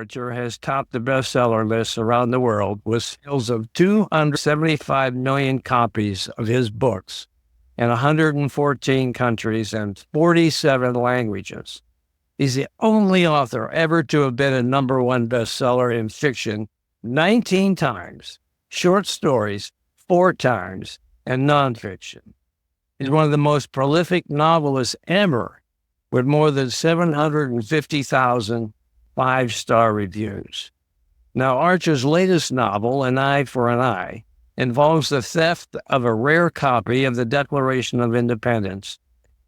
Archer has topped the bestseller lists around the world with sales of 275 million copies of his books in 114 countries and 47 languages. He's the only author ever to have been a #1 bestseller in fiction 19 times, short stories 4 times, and nonfiction. He's one of the most prolific novelists ever, with more than 750,000 5-star reviews. Now, Archer's latest novel, An Eye for an Eye, involves the theft of a rare copy of the Declaration of Independence.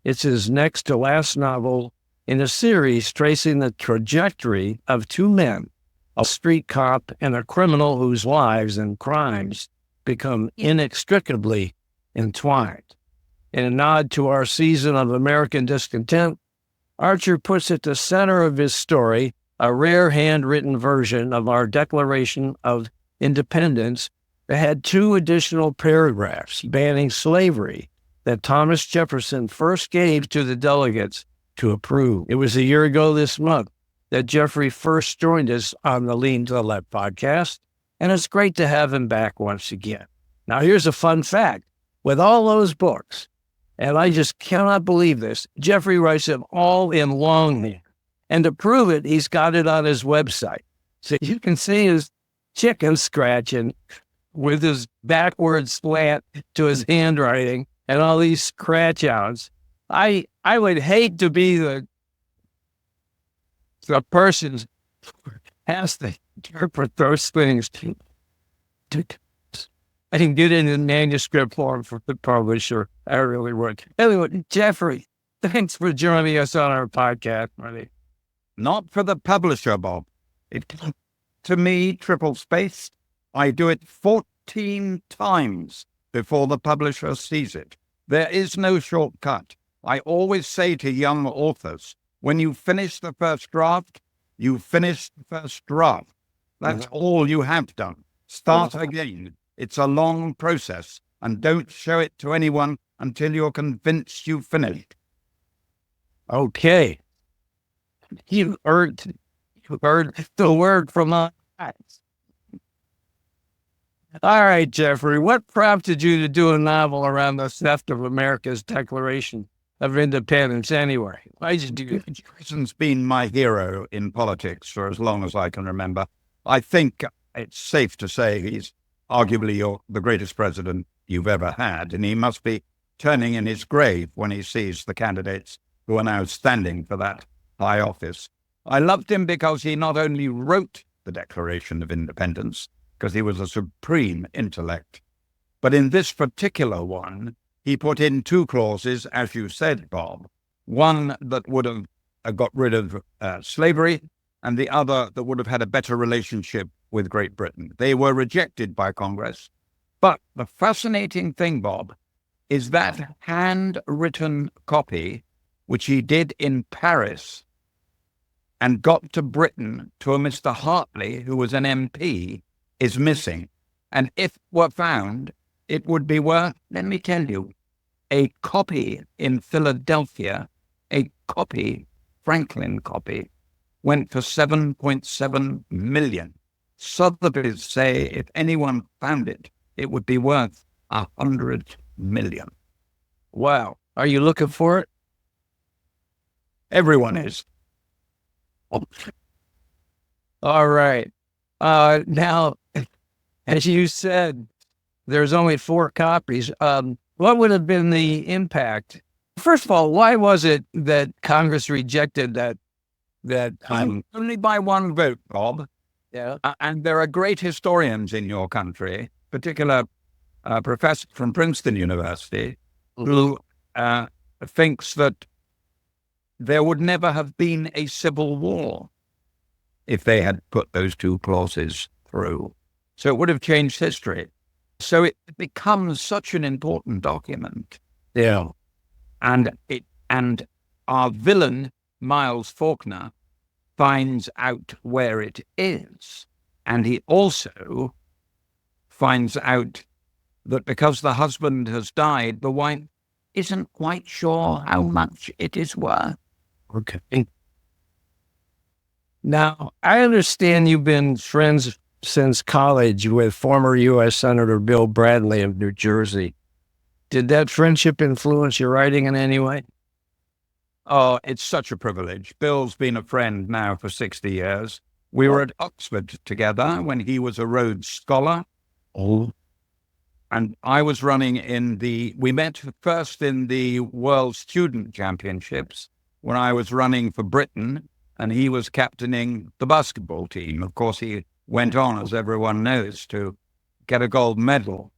It's his next to last novel in a series tracing the trajectory of 2 men, a street cop and a criminal whose lives and crimes become inextricably entwined. In a nod to our season of American discontent, Archer puts at the center of his story a rare handwritten version of our Declaration of Independence that had 2 additional paragraphs banning slavery that Thomas Jefferson first gave to the delegates to approve. It was a year ago this month that Jeffrey first joined us on the Lean to the Left podcast, and it's great to have him back once again. Now, here's a fun fact. With all those books, and I just cannot believe this, Jeffrey writes them all in longhand. And to prove it, he's got it on his website. So you can see his chicken scratching with his backward slant to his handwriting and all these scratch outs. I would hate to be the person who has to interpret those things. I can get it in manuscript form for the publisher. I really would. Anyway, Jeffrey, thanks for joining us on our podcast, buddy. Not for the publisher, Bob. It, to me, triple spaced. I do it 14 times before the publisher sees it. There is no shortcut. I always say to young authors, when you finish the first draft, you finish the first draft. That's all you have done. Start again. It's a long process, and don't show it to anyone until you're convinced you've finished. Okay. You heard the word from my eyes. All right, Jeffrey, what prompted you to do a novel around the theft of America's Declaration of Independence anyway? Why did you do it? Jefferson's been my hero in politics for as long as I can remember. I think it's safe to say he's arguably the greatest president you've ever had, and he must be turning in his grave when he sees the candidates who are now standing for that high office. I loved him because he not only wrote the Declaration of Independence, because he was a supreme intellect, but in this particular one, he put in 2 clauses, as you said, Bob, one that would have got rid of slavery, and the other that would have had a better relationship with Great Britain. They were rejected by Congress. But the fascinating thing, Bob, is that handwritten copy, which he did in Paris and got to Britain to a Mr. Hartley, who was an MP, is missing. And if were found, it would be worth, let me tell you, a copy in Philadelphia, a copy, Franklin copy, went for $7.7 million. Sotheby's say if anyone found it, it would be worth $100 million. Wow. Are you looking for it? Everyone is. All right. Now, as you said, there's only 4 copies. What would have been the impact? First of all, why was it that Congress rejected that? Only by 1 vote, Bob. Yeah. And there are great historians in your country, particular professor from Princeton University, who thinks that there would never have been a civil war if they had put those 2 clauses through. So it would have changed history. So it becomes such an important document. Yeah. And our villain, Miles Faulkner, finds out where it is. And he also finds out that because the husband has died, the wife isn't quite sure how much it is worth. Okay. Now, I understand you've been friends since college with former U.S. Senator Bill Bradley of New Jersey. Did that friendship influence your writing in any way? Oh, it's such a privilege. Bill's been a friend now for 60 years. We were at Oxford together when he was a Rhodes Scholar. Oh. And I was running we met first in the World Student Championships when I was running for Britain and he was captaining the basketball team. Of course, he went on, as everyone knows, to get a gold medal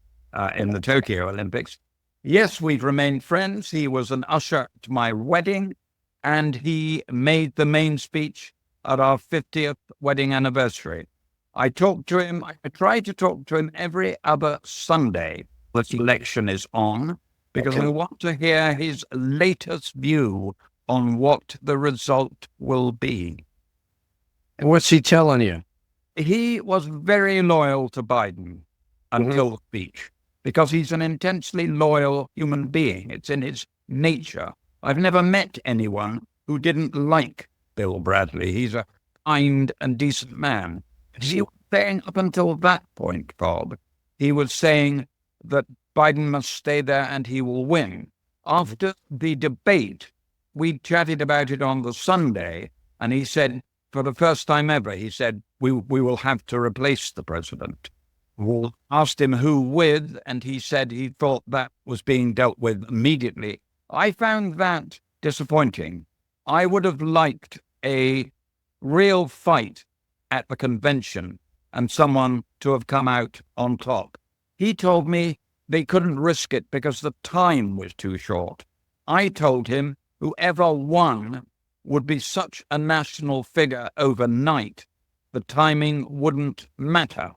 in the Tokyo Olympics. Yes, we've remained friends. He was an usher to my wedding and he made the main speech at our 50th wedding anniversary. I talked to him. I try to talk to him every other Sunday. This election is on because I want to hear his latest view on what the result will be. And what's he telling you? He was very loyal to Biden until the speech because he's an intensely loyal human being. It's in his nature. I've never met anyone who didn't like Bill Bradley. He's a kind and decent man. He was saying up until that point, Bob, he was saying that Biden must stay there and he will win. After the debate, we chatted about it on the Sunday, and he said, for the first time ever, he said, we will have to replace the president. We asked him who with, and he said he thought that was being dealt with immediately. I found that disappointing. I would have liked a real fight at the convention and someone to have come out on top. He told me they couldn't risk it because the time was too short. I told him whoever won would be such a national figure overnight, the timing wouldn't matter.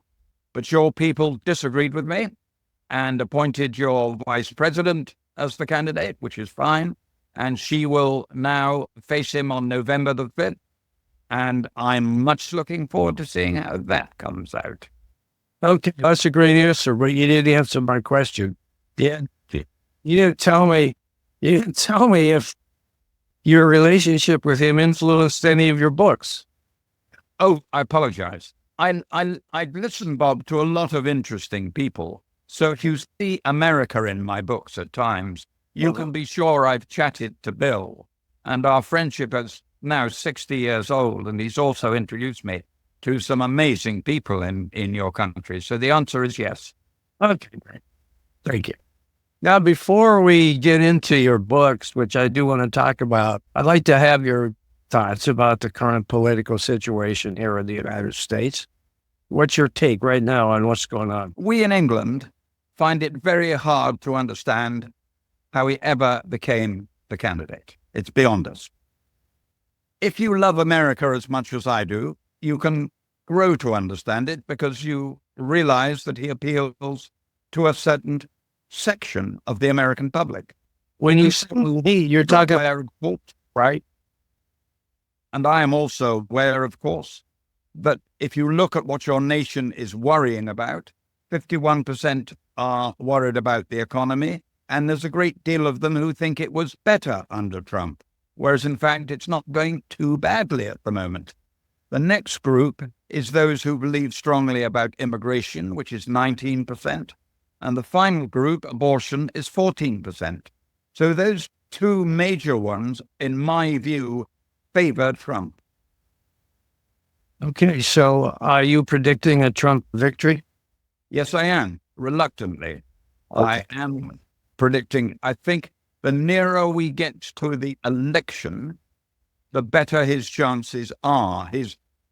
But your people disagreed with me and appointed your vice president as the candidate, which is fine. And she will now face him on November the 5th. And I'm much looking forward to seeing how that comes out. Okay, that's a great answer, but you didn't answer my question. Yeah, you didn't tell me. You didn't tell me if your relationship with him influenced any of your books. Oh, I apologize. I listen, Bob, to a lot of interesting people. So if you see America in my books at times, you can be sure I've chatted to Bill, and our friendship is now 60 years old, and he's also introduced me to some amazing people in your country. So the answer is yes. Okay, great. Thank you. Now, before we get into your books, which I do want to talk about, I'd like to have your thoughts about the current political situation here in the United States. What's your take right now on what's going on? We in England find it very hard to understand how he ever became the candidate. It's beyond us. If you love America as much as I do, you can grow to understand it because you realize that he appeals to a certain section of the American public. When you say he, you're talking about, right? And I am also aware, of course, that if you look at what your nation is worrying about, 51% are worried about the economy, and there's a great deal of them who think it was better under Trump, whereas in fact it's not going too badly at the moment. The next group is those who believe strongly about immigration, which is 19%, and the final group, abortion, is 14%. So those two major ones, in my view, favor Trump. Okay, so are you predicting a Trump victory? Yes, I am, reluctantly. Okay. I am predicting, I think the nearer we get to the election, the better his chances are.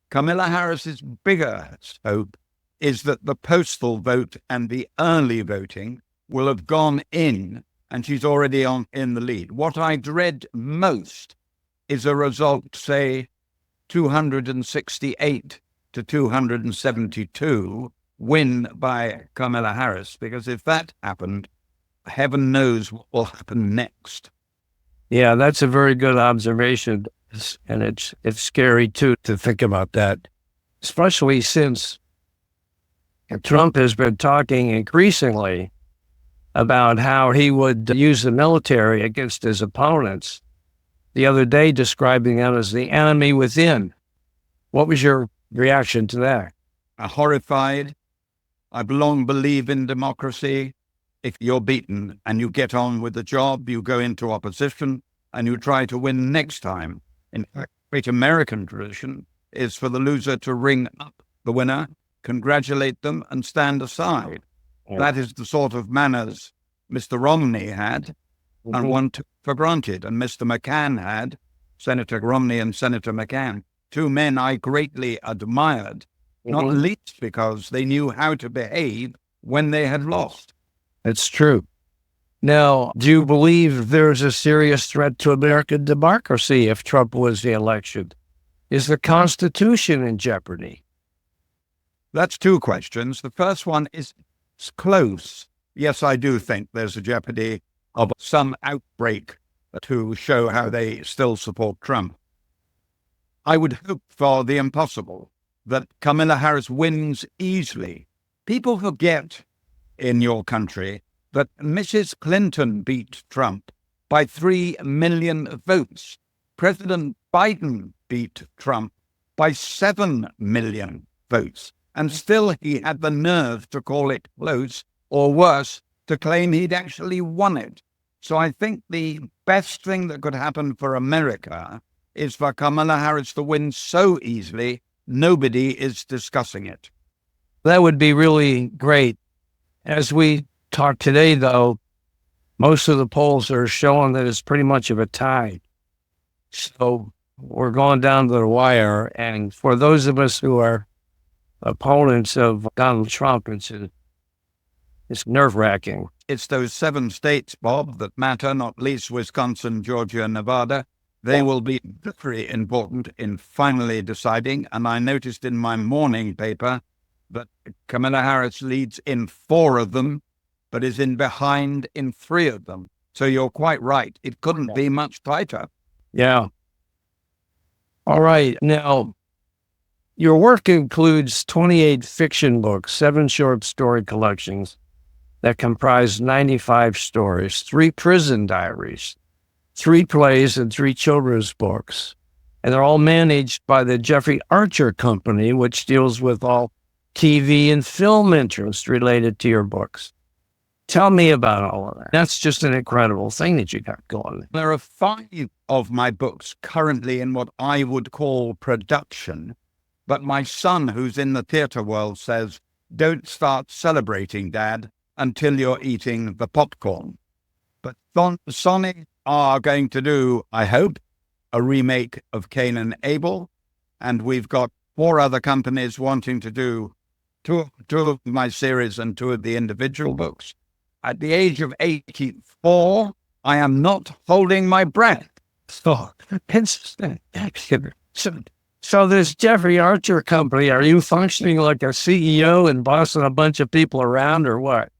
Kamala Harris's bigger hope is that the postal vote and the early voting will have gone in, and she's already in the lead. What I dread most is a result, say, 268 to 272 win by Kamala Harris, because if that happened, heaven knows what will happen next. Yeah, that's a very good observation. And it's scary, too, to think about that, especially since Trump has been talking increasingly about how he would use the military against his opponents. The other day, describing them as the enemy within, What was your reaction to that? Horrified. I've long believed in democracy. If you're beaten and you get on with the job, you go into opposition and you try to win next time. In fact, great American tradition is for the loser to ring up the winner, congratulate them, and stand aside. That is the sort of manners Mr. Romney had, and one took for granted. And Mr. McCann had, Senator Romney and Senator McCann, two men I greatly admired, not least because they knew how to behave when they had lost. It's true. Now, do you believe there's a serious threat to American democracy if Trump wins the election? Is the Constitution in jeopardy? That's two questions. The first one is close. Yes, I do think there's a jeopardy of some outbreak to show how they still support Trump. I would hope for the impossible, that Kamala Harris wins easily. People forget in your country that Mrs. Clinton beat Trump by 3 million votes. President Biden beat Trump by 7 million votes. And still he had the nerve to call it close, or worse, to claim he'd actually won it. So I think the best thing that could happen for America is for Kamala Harris to win so easily, nobody is discussing it. That would be really great. As we talk today, though, most of the polls are showing that it's pretty much of a tie. So we're going down to the wire. And for those of us who are opponents of Donald Trump, it's nerve-wracking. It's those 7 states, Bob, that matter, not least Wisconsin, Georgia, and Nevada. They will be very important in finally deciding. And I noticed in my morning paper that Kamala Harris leads in 4 of them, but is in behind in 3 of them. So you're quite right. It couldn't be much tighter. Yeah. All right. Now, your work includes 28 fiction books, 7 short story collections that comprise 95 stories, 3 prison diaries, 3 plays, and 3 children's books. And they're all managed by the Jeffrey Archer Company, which deals with all TV and film interests related to your books. Tell me about all of that. That's just an incredible thing that you got going. There are 5 of my books currently in what I would call production. But my son, who's in the theater world, says, don't start celebrating, Dad, until you're eating the popcorn. But Sony are going to do, I hope, a remake of Cain and Abel. And we've got 4 other companies wanting to do two of my series and 2 of the individual books. At the age of 84, I am not holding my breath. So, so this Jeffrey Archer Company, are you functioning like a CEO and bossing a bunch of people around or what?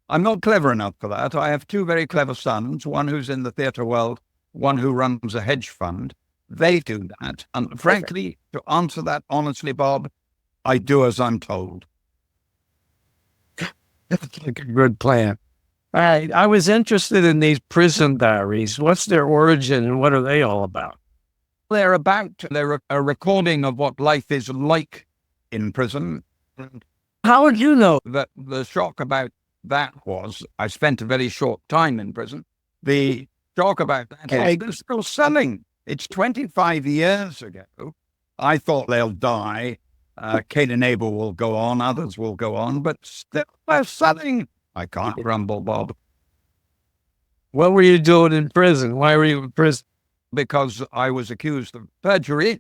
I'm not clever enough for that. I have 2 very clever sons, one who's in the theater world, one who runs a hedge fund. They do that. And frankly, to answer that honestly, Bob, I do as I'm told. That's like a good plan. All right. I was interested in these prison diaries. What's their origin and what are they all about? They're a recording of what life is like in prison. How would you know? The shock about that was, I spent a very short time in prison. The shock about that is they're still selling. It's 25 years ago. I thought they'll die. Cain and Abel will go on, others will go on, but still they're selling. I can't grumble, Bob. What were you doing in prison? Why were you in prison? Because I was accused of perjury,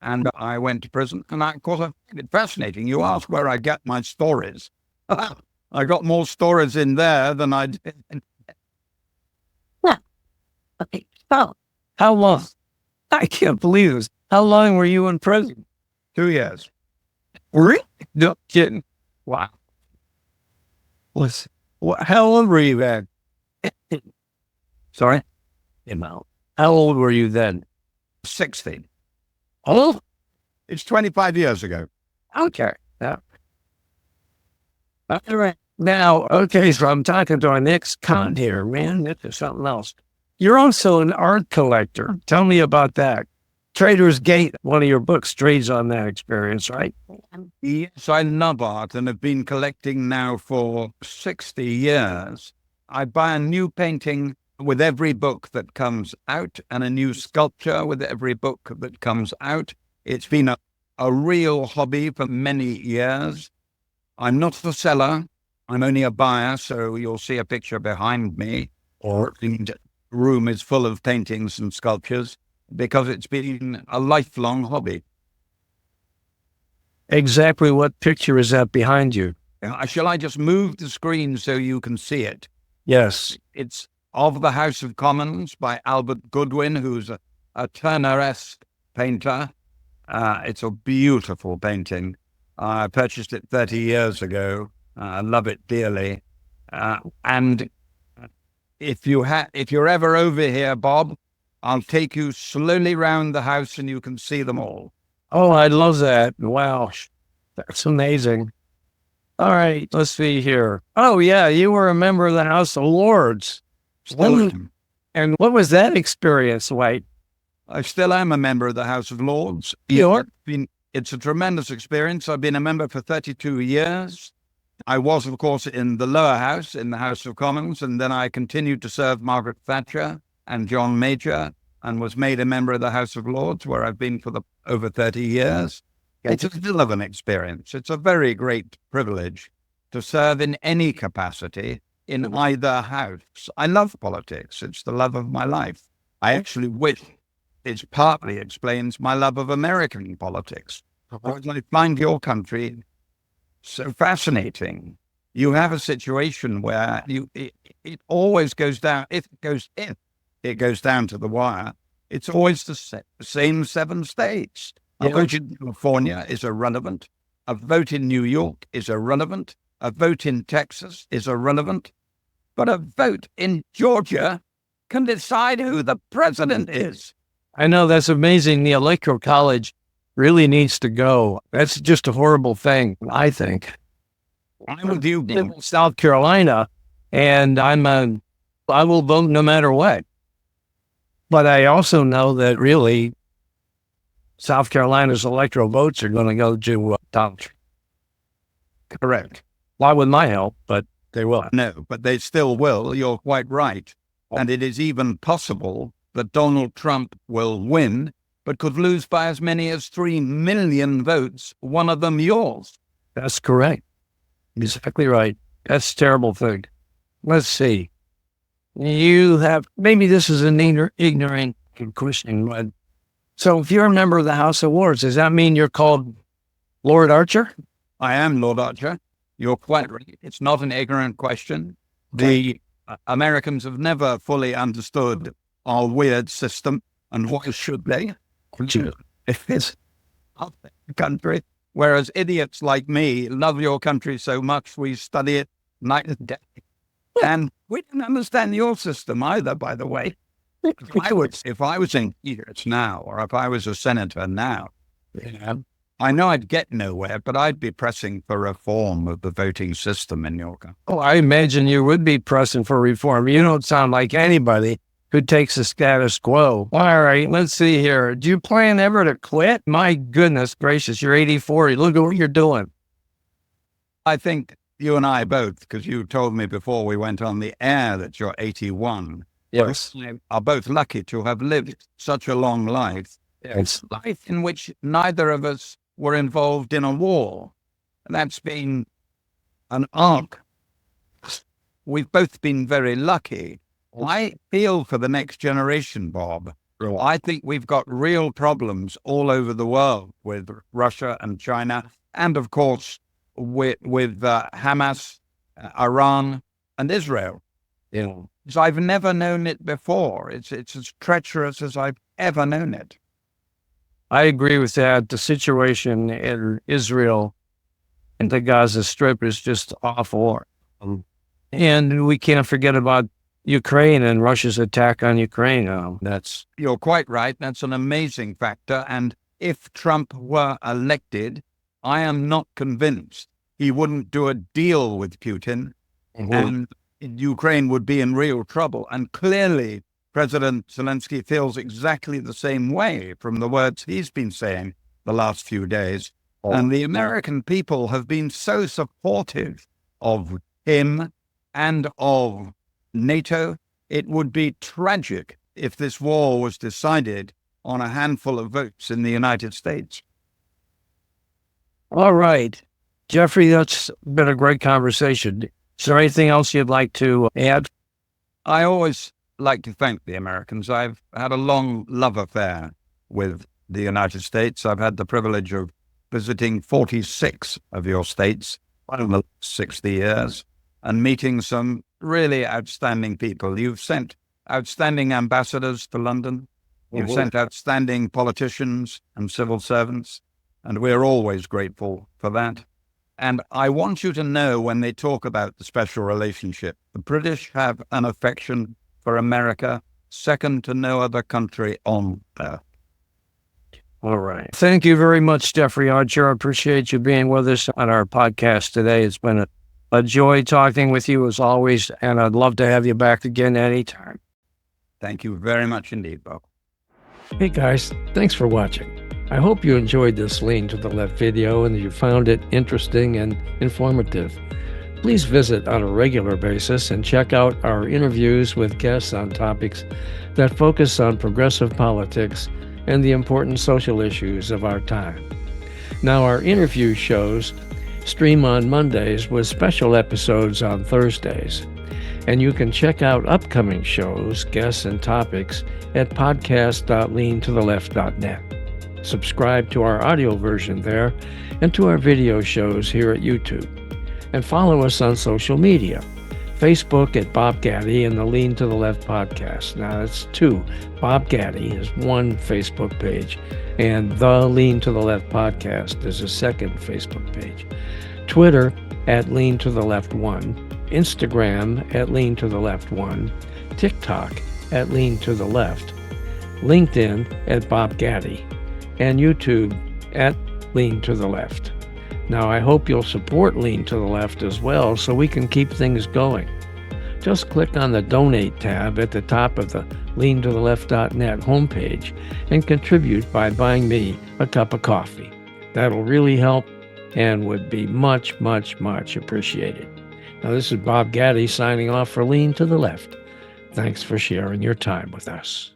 and I went to prison. And of course, I find it fascinating. You ask where I get my stories. I got more stories in there than I did. Yeah. Okay. So, how long? I can't believe this. How long were you in prison? 2 years. Really? No kidding. Wow. How old were you then? Sorry? How old were you then? 16. Oh? It's 25 years ago. Okay. Yeah. All right. Now, okay, so I'm talking to our next con here, man. This is something else. You're also an art collector. Tell me about that. Trader's Gate, one of your books, trades on that experience, right? Yes, I love art and have been collecting now for 60 years. I buy a new painting with every book that comes out and a new sculpture with every book that comes out. It's been a real hobby for many years. I'm not a seller. I'm only a buyer, so you'll see a picture behind me. Or the room is full of paintings and sculptures because it's been a lifelong hobby. Exactly what picture is that behind you? Shall I just move the screen so you can see it? Yes. It's of the House of Commons by Albert Goodwin, who's a Turner-esque painter. It's a beautiful painting. I purchased it 30 years ago. I love it dearly. And if you're ever over here, Bob, I'll take you slowly round the house and you can see them all. Oh, I love that. Wow. That's amazing. All right, let's see here. Oh, yeah, you were a member of the House of Lords. And what was that experience like? I still am a member of the House of Lords. It's a tremendous experience. I've been a member for 32 years. I was, of course, in the lower house, in the House of Commons, and then I continued to serve Margaret Thatcher and John Major, and was made a member of the House of Lords, where I've been for over 30 years. It's still of an experience. It's a very great privilege to serve in any capacity in either house. I love politics. It's the love of my life. I actually wish it partly explains my love of American politics. Because I find your country so fascinating. You have a situation where it always goes down. If it goes down to the wire, it's always the same 7 states. A vote in California is irrelevant. A vote in New York is irrelevant. A vote in Texas is irrelevant. But a vote in Georgia can decide who the president is. I know, that's amazing. The Electoral College really needs to go. That's just a horrible thing, I think. I'm with you, in South Carolina, and I will vote no matter what. But I also know that really South Carolina's electoral votes are going to go to Donald Trump. Correct. Why with my help, but they will. No, but they still will. You're quite right. And it is even possible that Donald Trump will win, but could lose by as many as 3 million votes, one of them yours. That's correct. Exactly right. That's a terrible thing. Let's see. You have, maybe this is an ignorant question, but so if you're a member of the House of Lords, does that mean you're called Lord Archer? I am Lord Archer. You're quite right. It's not an ignorant question. The Americans have never fully understood our weird system, and why should they? If it's not their country. Whereas idiots like me love your country so much, we study it night and day. And we don't understand your system either, by the way. If I was in Congress now, or if I was a senator now, I know I'd get nowhere, but I'd be pressing for reform of the voting system in your country. Oh, I imagine you would be pressing for reform. You don't sound like anybody who takes the status quo. All right, let's see here. Do you plan ever to quit? My goodness gracious, you're 84. Look at what you're doing. I think you and I both, because you told me before we went on the air that you're 81. Yes. We are both lucky to have lived such a long life. Yes. Life in which neither of us were involved in a war. And that's been an arc. We've both been very lucky. I feel for the next generation, Bob. I think we've got real problems all over the world with Russia and China, and of course with Hamas, Iran, and Israel. So I've never known it before. It's as treacherous as I've ever known it. I agree with that. The situation in Israel and the Gaza Strip is just awful. And we can't forget about Ukraine and Russia's attack on Ukraine. You're quite right. That's an amazing factor. And if Trump were elected, I am not convinced he wouldn't do a deal with Putin, and Ukraine would be in real trouble. And clearly, President Zelensky feels exactly the same way from the words he's been saying the last few days. And the American people have been so supportive of him and of NATO. It would be tragic if this war was decided on a handful of votes in the United States. All right. Jeffrey, that's been a great conversation. Is there anything else you'd like to add? I always like to thank the Americans. I've had a long love affair with the United States. I've had the privilege of visiting 46 of your states in the last 60 years and meeting some really outstanding people. You've sent outstanding ambassadors to London. You've sent outstanding politicians and civil servants, and we're always grateful for that. And I want you to know, when they talk about the special relationship, the British have an affection for America second to no other country on earth. All right. Thank you very much, Jeffrey Archer. I appreciate you being with us on our podcast today. It's been a joy talking with you as always, and I'd love to have you back again anytime. Thank you very much indeed, Bob. Hey guys, thanks for watching. I hope you enjoyed this Lean to the Left video and you found it interesting and informative. Please visit on a regular basis and check out our interviews with guests on topics that focus on progressive politics and the important social issues of our time. Now, our interview shows stream on Mondays with special episodes on Thursdays. And you can check out upcoming shows, guests, and topics at podcast.leantotheleft.net. Subscribe to our audio version there and to our video shows here at YouTube. And follow us on social media. Facebook at Bob Gaddy and the Lean to the Left podcast. Now that's two. Bob Gaddy is one Facebook page, and the Lean to the Left podcast is a second Facebook page. Twitter at Lean to the Left 1, Instagram at Lean to the Left 1, TikTok at Lean to the Left, LinkedIn at Bob Gaddy, and YouTube at Lean to the Left. Now, I hope you'll support Lean to the Left as well so we can keep things going. Just click on the Donate tab at the top of the leantotheleft.net homepage and contribute by buying me a cup of coffee. That'll really help and would be much, much, much appreciated. Now, this is Bob Gaddy signing off for Lean to the Left. Thanks for sharing your time with us.